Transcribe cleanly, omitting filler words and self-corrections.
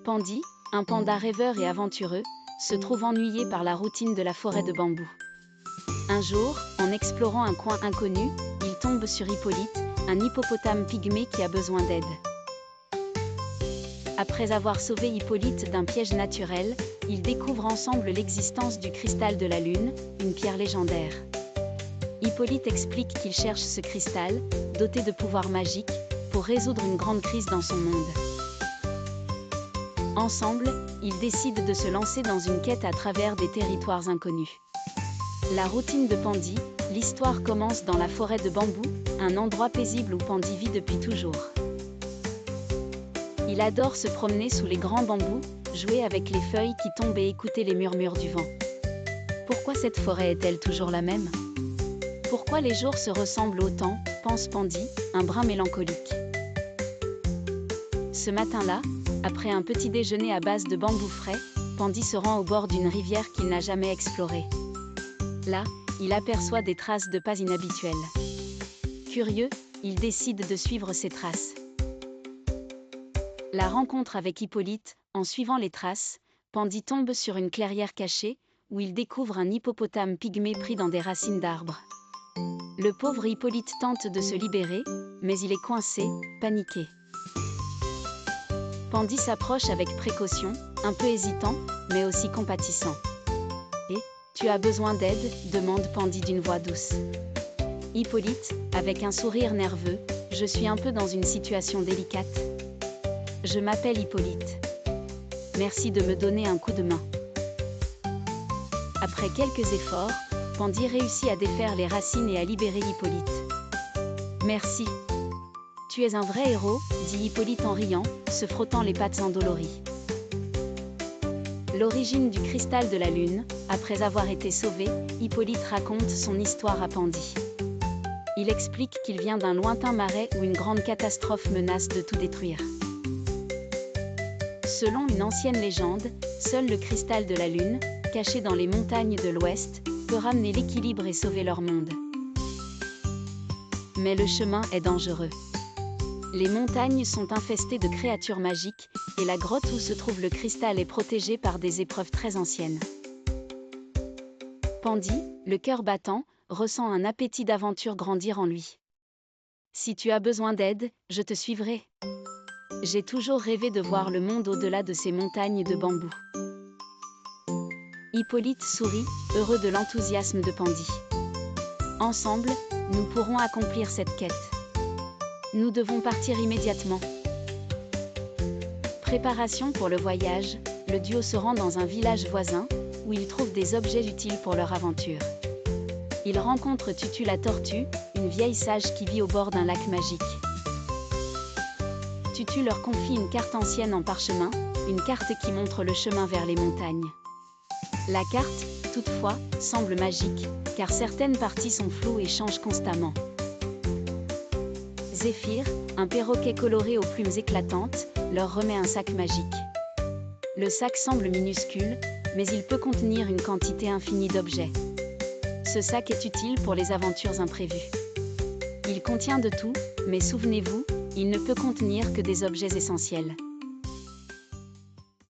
Pandy, un panda rêveur et aventureux, se trouve ennuyé par la routine de la forêt de bambou. Un jour, en explorant un coin inconnu, il tombe sur Hippolyte, un hippopotame pygmée qui a besoin d'aide. Après avoir sauvé Hippolyte d'un piège naturel, ils découvrent ensemble l'existence du cristal de la lune, une pierre légendaire. Hippolyte explique qu'il cherche ce cristal, doté de pouvoirs magiques, pour résoudre une grande crise dans son monde. Ensemble, ils décident de se lancer dans une quête à travers des territoires inconnus. La routine de Pandy, l'histoire commence dans la forêt de bambou, un endroit paisible où Pandy vit depuis toujours. Il adore se promener sous les grands bambous, jouer avec les feuilles qui tombent et écouter les murmures du vent. Pourquoi cette forêt est-elle toujours la même? Pourquoi les jours se ressemblent autant, pense Pandy, un brin mélancolique. Ce matin-là, après un petit déjeuner à base de bambous frais, Pandy se rend au bord d'une rivière qu'il n'a jamais explorée. Là, il aperçoit des traces de pas inhabituelles. Curieux, il décide de suivre ces traces. La rencontre avec Hippolyte, en suivant les traces, Pandy tombe sur une clairière cachée, où il découvre un hippopotame pygmée pris dans des racines d'arbres. Le pauvre Hippolyte tente de se libérer, mais il est coincé, paniqué. Pandy s'approche avec précaution, un peu hésitant, mais aussi compatissant. « Et, tu as besoin d'aide ?» demande Pandy d'une voix douce. Hippolyte, avec un sourire nerveux, « Je suis un peu dans une situation délicate. Je m'appelle Hippolyte. Merci de me donner un coup de main. » Après quelques efforts, Pandy réussit à défaire les racines et à libérer Hippolyte. « Merci. Tu es un vrai héros, » dit Hippolyte en riant, se frottant les pattes endolories. L'origine du cristal de la lune, après avoir été sauvé, Hippolyte raconte son histoire à Pandy. Il explique qu'il vient d'un lointain marais où une grande catastrophe menace de tout détruire. Selon une ancienne légende, seul le cristal de la lune, caché dans les montagnes de l'Ouest, peut ramener l'équilibre et sauver leur monde. Mais le chemin est dangereux. Les montagnes sont infestées de créatures magiques, et la grotte où se trouve le cristal est protégée par des épreuves très anciennes. Pandy, le cœur battant, ressent un appétit d'aventure grandir en lui. « Si tu as besoin d'aide, je te suivrai. J'ai toujours rêvé de voir le monde au-delà de ces montagnes de bambou. » Hippolyte sourit, heureux de l'enthousiasme de Pandy. Ensemble, nous pourrons accomplir cette quête. Nous devons partir immédiatement. Préparation pour le voyage, le duo se rend dans un village voisin, où ils trouvent des objets utiles pour leur aventure. Ils rencontrent Tutu la tortue, une vieille sage qui vit au bord d'un lac magique. Tutu leur confie une carte ancienne en parchemin, une carte qui montre le chemin vers les montagnes. La carte, toutefois, semble magique, car certaines parties sont floues et changent constamment. Zéphyr, un perroquet coloré aux plumes éclatantes, leur remet un sac magique. Le sac semble minuscule, mais il peut contenir une quantité infinie d'objets. Ce sac est utile pour les aventures imprévues. Il contient de tout, mais souvenez-vous, il ne peut contenir que des objets essentiels.